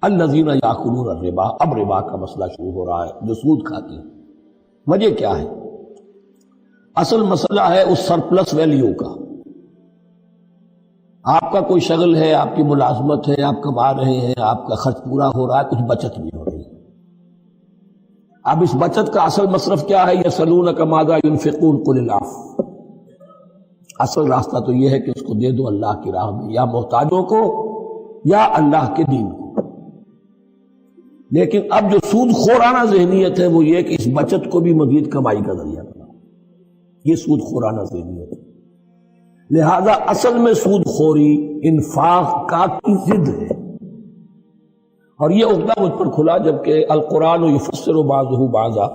الذین یاکلون الربا، اب ربا کا مسئلہ شروع ہو رہا ہے، جو سود کھاتے ہیں۔ وجہ کیا ہے؟ اصل مسئلہ ہے اس سرپلس ویلیو کا۔ آپ کا کوئی شغل ہے، آپ کی ملازمت ہے، آپ کما رہے ہیں، آپ کا خرچ پورا ہو رہا ہے، کچھ بچت بھی ہو رہی ہے۔ اب اس بچت کا اصل مصرف کیا ہے؟ یسألونک ماذا ينفقون قل العفو۔ اصل راستہ تو یہ ہے کہ اس کو دے دو اللہ کی راہ میں، یا محتاجوں کو یا اللہ کے دین کو۔ لیکن اب جو سود خورانہ ذہنیت ہے وہ یہ کہ اس بچت کو بھی مزید کمائی کا ذریعہ بنا، یہ سود خورانہ ذہنیت ہے۔ لہذا اصل میں سود خوری انفاق کا کی ضد ہے، اور یہ عقدہ مجھ پر کھلا جبکہ القرآن یفسر بعضہ بعضا،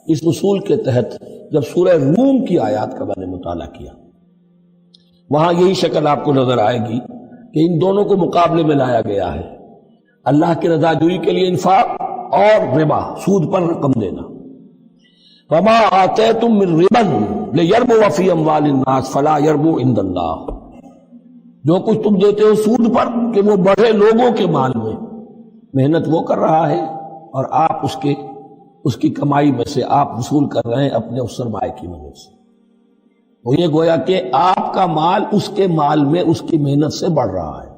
اس اصول کے تحت جب سورہ روم کی آیات کا میں نے مطالعہ کیا، وہاں یہی شکل آپ کو نظر آئے گی کہ ان دونوں کو مقابلے میں لایا گیا ہے، اللہ کی رضا جوئی کے لیے انفاق اور ربا، سود پر رقم دینا۔ وما آتیتم من ربا لیربو فی اموال الناس فلا یربو عند اللہ، جو کچھ تم دیتے ہو سود پر کہ وہ بڑھے لوگوں کے مال میں، محنت وہ کر رہا ہے اور آپ اس کی کمائی میں سے آپ وصول کر رہے ہیں اپنے اس سرمایہ کی وجہ سے۔ وہ یہ گویا کہ آپ کا مال اس کے مال میں اس کی محنت سے بڑھ رہا ہے۔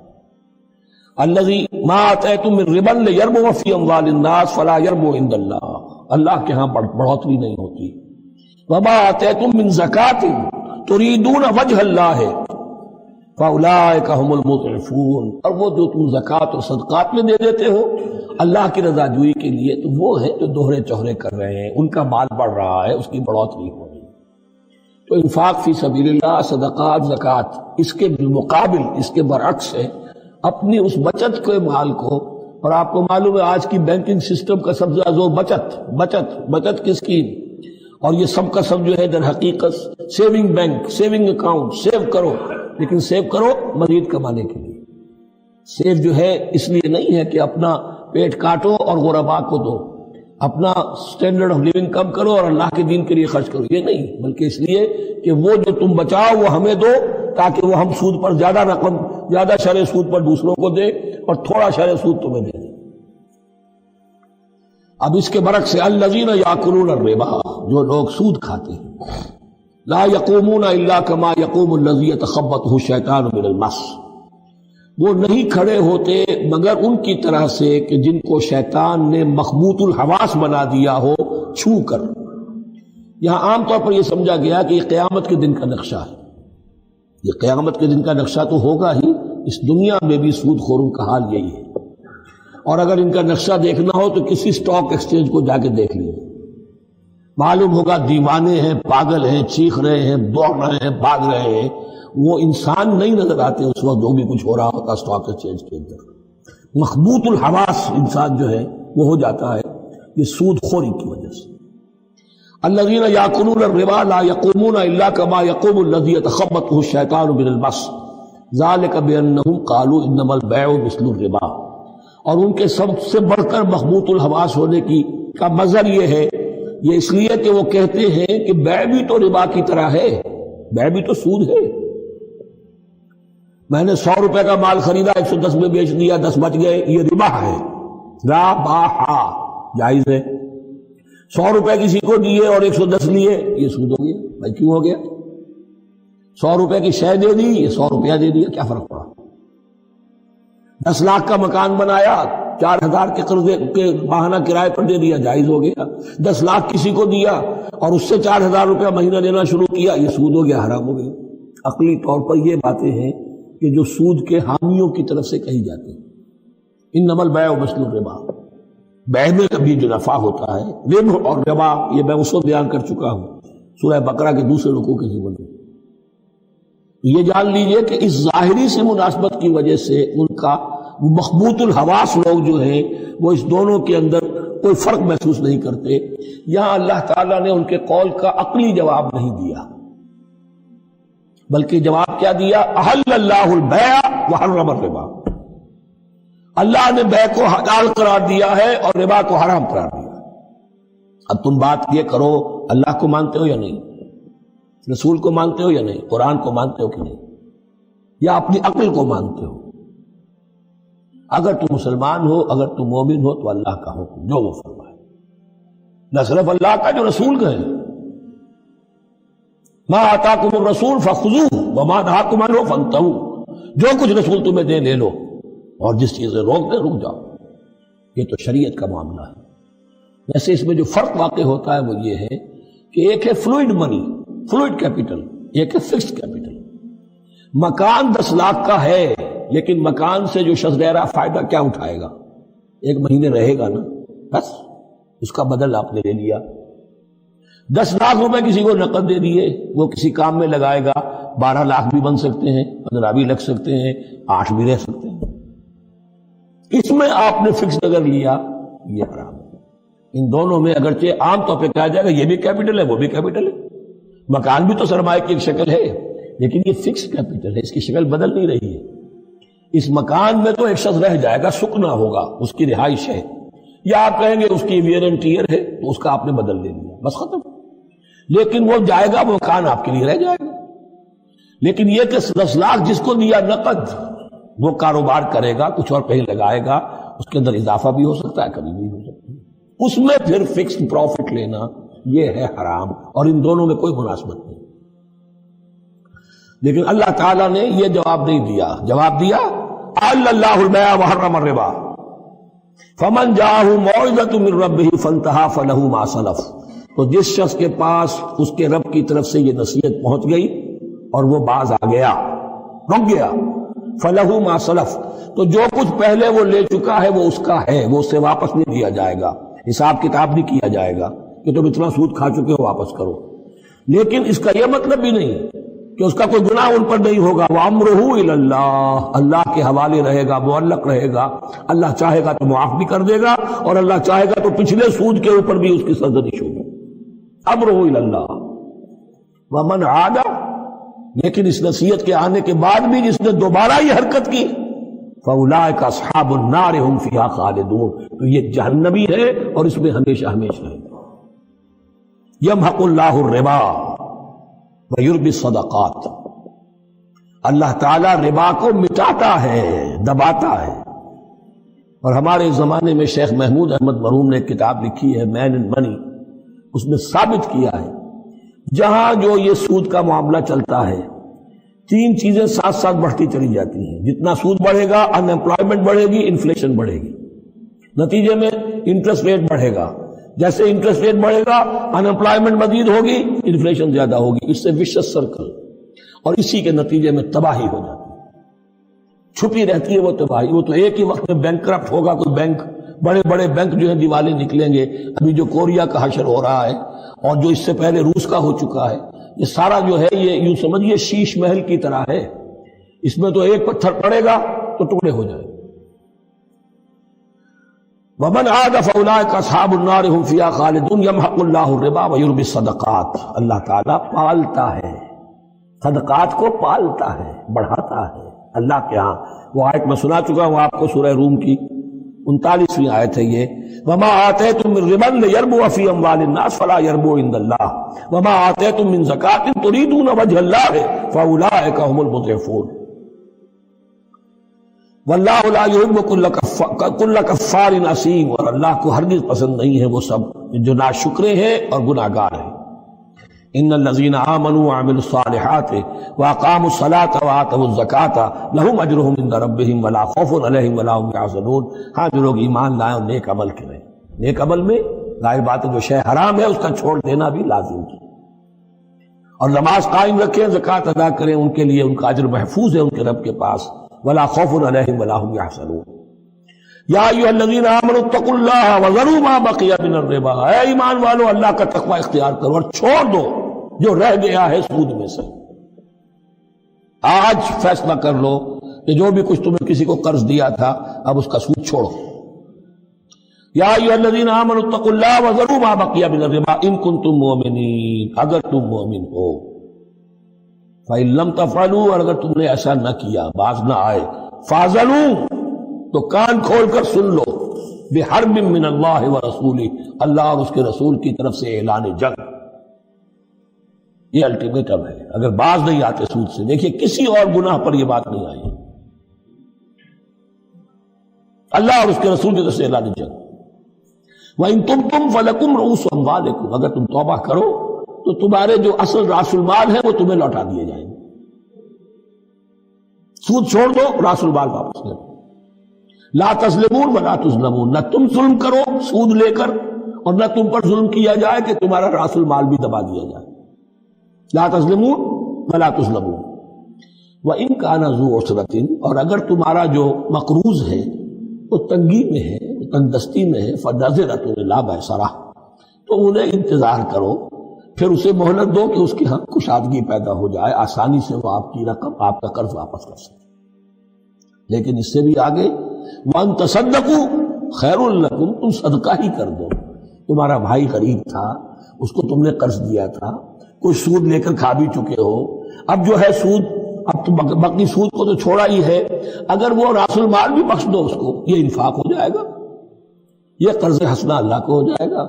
الذی ما آتیتم من ربا لیربو فی اموال الناس فلا یربو عند اللہ، اللہ کے ہاں بڑھوتری نہیں ہوتی۔ وما آتیتم من زکاۃ تریدون وجہ اللہ فاولئک ھم المضعفون، اور وہ جو تم زکوٰۃ اور صدقات میں دے دیتے ہو اللہ کی رضا جوئی کے لیے، تو وہ ہیں جو دوہرے چوہرے کر رہے ہیں، ان کا مال بڑھ رہا ہے، اس کی بڑھوتری ہو رہی ہے۔ تو انفاق فی سبیل اللہ، صدقات، زکوٰۃ، اس کے بالمقابل، اس کے برعکس ہے اپنی اس بچت کے مال کو، اور آپ کو معلوم ہے آج کی بینکنگ سسٹم کا سب سے زیادہ زور بچت کی اسکیم، اور یہ سب کا سب جو ہے در حقیقت saving bank, saving account, save کرو، لیکن سیو کرو مزید کمانے کے لیے۔ سیو جو ہے اس لیے نہیں ہے کہ اپنا پیٹ کاٹو اور غرباء کو دو، اپنا سٹینڈرڈ آف لیونگ کم کرو اور اللہ کے دین کے لیے خرچ کرو، یہ نہیں، بلکہ اس لیے کہ وہ جو تم بچاؤ وہ ہمیں دو، تاکہ وہ ہم سود پر زیادہ رقم، زیادہ شرح سود پر دوسروں کو دے اور تھوڑا شرح سود تمہیں دے دے۔ اب اس کے برعکس سے الذین یاکلون الربا، جو لوگ سود کھاتے ہیں، لا یقومون الا کما یقوم الذی یتخبطہ الشیطان من المس، وہ نہیں کھڑے ہوتے مگر ان کی طرح سے کہ جن کو شیطان نے مخبوط الحواس بنا دیا ہو چھو کر۔ یہاں عام طور پر یہ سمجھا گیا کہ یہ قیامت کے دن کا نقشہ ہے، یہ قیامت کے دن کا نقشہ تو ہوگا ہی، اس دنیا میں بھی سود خوروں کا حال یہی ہے۔ اور اگر ان کا نقشہ دیکھنا ہو تو کسی سٹاک ایکسچینج کو جا کے دیکھ لیجیے، معلوم ہوگا دیوانے ہیں، پاگل ہیں، چیخ رہے ہیں، دوڑ رہے ہیں، بھاگ رہے ہیں، وہ انسان نہیں نظر آتے اس وقت جو بھی کچھ ہو رہا ہوتا سٹاک ایکسچینج کے اندر۔ مخبوط الحواس انسان جو ہے وہ ہو جاتا ہے یہ سود خوری کی وجہ سے۔ الذین یاکلون الربا لا یقومون الا کما یقوم الذی یتخبطہ الشیطان من المس ذلک بانہم قالوا انما البیع مثل الربا، اور ان کے سب سے بڑھ کر مخبوط الحواس ہونے کا مظہر یہ ہے، یہ اس لیے کہ وہ کہتے ہیں کہ بیع بھی تو ربا کی طرح ہے، بیع بھی تو سود ہے۔ میں نے 100 روپے کا مال خریدا، 110 میں بیچ دیا، 10 بچ گئے، یہ ربا ہے، ربا جائز ہے۔ 100 روپے کسی کو دیے اور 110 لیے، یہ سود ہو گیا۔ بھائی کیوں ہو گیا؟ 100 روپے کی شے دے دی، یہ 100 روپیہ دے دیا، کیا فرق پڑا؟ 10 لاکھ کا مکان بنایا، 4000 کے قرضے کے ماہانہ کرائے پر دے دیا، جائز ہو گیا۔ 10 لاکھ کسی کو دیا اور اس سے 4000 روپیہ مہینہ دینا شروع کیا، یہ سود ہو گیا، حرام ہو گیا۔ عقلی طور پر یہ باتیں ہیں کہ جو سود کے حامیوں کی طرف سے کہی جاتی ہیں۔ انما البیع مثل الربا، بیع میں کبھی جو نفع ہوتا ہے، ربح اور ربا، یہ میں اس وقت بیان کر چکا ہوں سورہ بقرہ کے دوسرے رکوع کے ضمن میں۔ یہ جان لیجئے کہ اس ظاہری سے مناسبت کی وجہ سے ان کا مخبوط الحواس لوگ جو ہیں وہ اس دونوں کے اندر کوئی فرق محسوس نہیں کرتے۔ یہاں اللہ تعالیٰ نے ان کے قول کا عقلی جواب نہیں دیا، بلکہ جواب کیا دیا؟ احل اللہ البیع وحرم الربا، اللہ نے بیع کو حلال قرار دیا ہے اور ربا کو حرام قرار دیا۔ اب تم بات یہ کرو، اللہ کو مانتے ہو یا نہیں، رسول کو مانتے ہو یا نہیں، قرآن کو مانتے ہو کہ نہیں، یا اپنی عقل کو مانتے ہو؟ اگر تم مسلمان ہو، اگر تم مومن ہو تو اللہ کا حکم جو وہ فرمائے، نہ صرف اللہ کا، جو رسول کا ہے، ما آتاکم الرسول فخذوہ وما نہاکم عنہ فانتہوا، جو کچھ رسول تمہیں دے لے لو، اور جس چیز سے روک دے رک جاؤ۔ یہ تو شریعت کا معاملہ ہے۔ ویسے اس میں جو فرق واقع ہوتا ہے وہ یہ ہے کہ ایک ہے فلوئڈ منی، فلوئڈ کیپٹل، ایک ہے فکسڈ کیپٹل۔ مکان 10 لاکھ کا ہے، لیکن مکان سے جو شخص رہ رہا فائدہ کیا اٹھائے گا؟ 1 مہینے رہے گا نا، بس اس کا بدل آپ نے لے لیا۔ 10 لاکھ روپے کسی کو نقد دے دیے، وہ کسی کام میں لگائے گا، 12 لاکھ بھی بن سکتے ہیں، 15 بھی لگ سکتے ہیں، 8 بھی رہ سکتے ہیں۔ اس میں آپ نے فکس اگر لیا، یہ حرام ہے۔ ان دونوں میں اگرچہ عام طور پہ کہا جائے گا یہ بھی کیپٹل ہے وہ بھی کیپٹل ہے، مکان بھی تو سرمایہ کی ایک شکل ہے، لیکن یہ فکس کیپٹل ہے، اس کی شکل بدل نہیں رہی ہے۔ اس مکان میں تو ایک شخص رہ جائے گا، سکنا ہوگا، اس کی رہائش ہے، یا آپ کہیں گے اس کی ویئر اینڈ ٹیئر ہے تو اس کا آپ نے بدل لے لیا، بس ختم۔ لیکن وہ جائے گا، وہ مکان آپ کے لیے رہ جائے گا۔ لیکن یہ کہ 10 لاکھ جس کو دیا نقد، وہ کاروبار کرے گا، کچھ اور کہیں لگائے گا، اس کے اندر اضافہ بھی ہو سکتا ہے، کمی بھی ہو سکتی ہے، اس میں پھر فکسڈ پروفٹ لینا یہ ہے حرام، اور ان دونوں میں کوئی مناسبت نہیں۔ لیکن اللہ تعالیٰ نے یہ جواب نہیں دیا، جواب دیا احل اللہ البیع وحرم الربا فمن جاءہ موعظۃ من ربہ فانتہی فلہ ما سلف، تو جس شخص کے پاس اس کے رب کی طرف سے یہ نصیحت پہنچ گئی اور وہ باز آ گیا، رک گیا، فلہ ما سلف، تو جو کچھ پہلے وہ لے چکا ہے وہ اس کا ہے، وہ اس سے واپس نہیں دیا جائے گا، حساب کتاب نہیں کیا جائے گا کہ تم اتنا سود کھا چکے ہو واپس کرو۔ لیکن اس کا یہ مطلب بھی نہیں کہ اس کا کوئی گناہ ان پر نہیں ہوگا، وَأَمْرُهُ إِلَى اللَّهِ، اللہ کے حوالے رہے گا، معلق رہے گا، اللہ چاہے گا تو معاف بھی کر دے گا، اور اللہ چاہے گا تو پچھلے سود کے اوپر بھی اس کی سرزنش ہوگی۔ امرہ الی اللہ ومن عاد، لیکن اس نصیحت کے آنے کے بعد بھی جس نے دوبارہ یہ حرکت کی فاولئک اصحاب النار هم فیہا خالدون، تو یہ جہنمی ہے اور اس میں ہمیشہ ہمیشہ رہے گا۔ یمحق اللہ الربا ویربی الصدقات، اللہ تعالیٰ ربا کو مٹاتا ہے، دباتا ہے۔ اور ہمارے زمانے میں شیخ محمود احمد مرحوم نے ایک کتاب لکھی ہے مین اینڈ منی، اس میں ثابت کیا ہے جہاں جو یہ سود کا معاملہ چلتا ہے 3 چیزیں ساتھ ساتھ بڑھتی چلی جاتی ہیں۔ جتنا سود بڑھے گا ان امپلائمنٹ بڑھے گی، انفلیشن بڑھے گی، نتیجے میں انٹرسٹ ریٹ بڑھے گا، جیسے انٹرسٹ ریٹ بڑھے گا ان امپلائمنٹ مزید ہوگی، انفلیشن زیادہ ہوگی، اس سے وشس سرکل، اور اسی کے نتیجے میں تباہی ہو جاتی ہے، چھپی رہتی ہے وہ تباہی۔ وہ تو ایک ہی وقت میں بینک کرپٹ ہوگا، کوئی بینک، بڑے بڑے بینک جو ہیں دیوالے نکلیں گے، ابھی جو کوریا کا حشر ہو رہا ہے اور جو اس سے پہلے روس کا ہو چکا ہے، یہ سارا جو ہے یہ یوں سمجھیے شیش محل کی طرح ہے، اس میں تو ایک پتھر پڑے گا تو ٹکڑے ہو جائیں گے۔ ومن عاد فاولئک اصحاب النار هم فیہا خالدون یمحق اللہ الربا ویربی الصدقات، اللہ تعالیٰ پالتا ہے، صدقات کو پالتا ہے، بڑھاتا ہے اللہ کے ہاں۔ وہ آیت میں سنا چکا ہوں آپ کو، سورہ روم کی 39ویں آیت ہے یہ، وما آتیتم من ربا لیربو فی اموال الناس فلا یربو عند اللہ وما آتیتم من زکاۃ تریدون وجہ اللہ فاولئک هم المضعفون واللہ لا یحب کل کفار اثیم، اور اللہ کو ہرگز پسند نہیں ہے وہ سب جو ناشکرے ہیں اور گناہگار ہیں۔ ان الذین آمنوا وعملوا الصالحات واقاموا الصلاة وآتوا الزکاة لهم اجرهم عند ربهم ولا خوف علیہم ولا هم یحزنون، ہاں جو لوگ ایمان لائیں اور نیک عمل کریں، نیک عمل میں ظاہر بات ہے جو شے حرام ہے اس کا چھوڑ دینا بھی لازم ہے، اور نماز قائم رکھیں، زکوٰۃ ادا کریں، ان کے لیے ان کا اجر محفوظ ہے ان کے رب کے پاس، ولا خوف علیہم ولا هم یحزنون۔ یا ایھا الذین آمنوا اتقوا اللہ وذروا ما بقی من الربا، اے ایمان والو اللہ کا تقوی اختیار کرو اور چھوڑ دو جو رہ گیا ہے سود میں سے۔ آج فیصلہ کر لو کہ جو بھی کچھ تمہیں کسی کو قرض دیا تھا اب اس کا سود چھوڑو۔ یا ایھا الذین آمنوا اتقوا اللہ وذروا ما بقی من الربا ان کنتم مؤمنین، اگر تم مومن ہو، فإن لم تفعلوا، اور اگر تم نے ایسا نہ کیا، باز نہ آئے، فاذنوا، تو کان کھول کر سن لو، بحرب من اللہ ورسولہ، اللہ اور اس کے رسول کی طرف سے اعلان جنگ، یہ الٹیمیٹم ہے اگر باز نہیں آتے سود سے۔ دیکھیے کسی اور گناہ پر یہ بات نہیں آئی، اللہ اور اس کے رسول کی طرف سے اعلان جنگ۔ وَإِن تُبْتُمْ فَلَكُمْ رُءُوسُ أَمْوَالِكُمْ، اگر تم توبہ کرو تو تمہارے جو اصل راس المال ہے وہ تمہیں لوٹا دیے جائیں گے۔ سود چھوڑ دو، راس المال واپس لے لو۔ لا تظلمون ولا تظلمون، نہ تم ظلم کرو سود لے کر اور نہ تم پر ظلم کیا جائے کہ تمہارا راس المال بھی دبا دیا جائے۔ لا تظلمون ولا تظلمون۔ وَإِن كَانَ ذُو عُسْرَةٍ، اور اگر تمہارا جو مقروض ہے وہ تنگی میں ہے، تنگ دستی میں ہے، فَنَظِرَةٌ إِلَىٰ مَيْسَرَةٍ، تو انہیں انتظار کرو، پھر اسے مہلت دو کہ اس کی ہم کشادگی پیدا ہو جائے، آسانی سے وہ آپ کی رقم، آپ کا قرض واپس کر سکے۔ لیکن اس سے بھی آگے وَأَن تَصَدَّقُوا خَيْرٌ لَكُمْ، تم صدقہ ہی کر دو۔ تمہارا بھائی غریب تھا، اس کو تم نے قرض دیا تھا، کوئی سود لے کر کھا بھی چکے ہو، اب جو ہے سود، اب تو باقی سود کو تو چھوڑا ہی ہے، اگر وہ راس المال بھی بخش دو اس کو، یہ انفاق ہو جائے گا، یہ قرض حسنہ اللہ کو ہو جائے گا،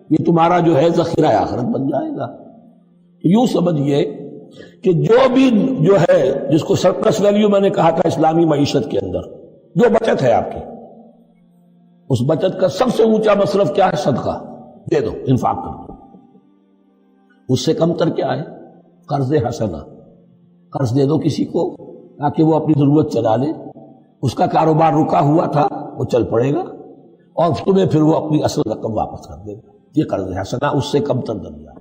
یہ تمہارا جو ہے ذخیرہ آخرت بن جائے گا۔ یوں سمجھیے کہ جو بھی جو ہے جس کو سرپلس ویلیو میں نے کہا تھا اسلامی معیشت کے اندر، جو بچت ہے آپ کی، اس بچت کا سب سے اونچا مصرف کیا ہے؟ صدقہ دے دو، انفاق کر دو۔ اس سے کم تر کیا ہے؟ قرض حسنہ، قرض دے دو کسی کو تاکہ وہ اپنی ضرورت چلا لے، اس کا کاروبار رکا ہوا تھا وہ چل پڑے گا اور تمہیں پھر وہ اپنی اصل رقم واپس کر دے گا۔ یہ قرض حسنہ، اس سے کم تر درجہ۔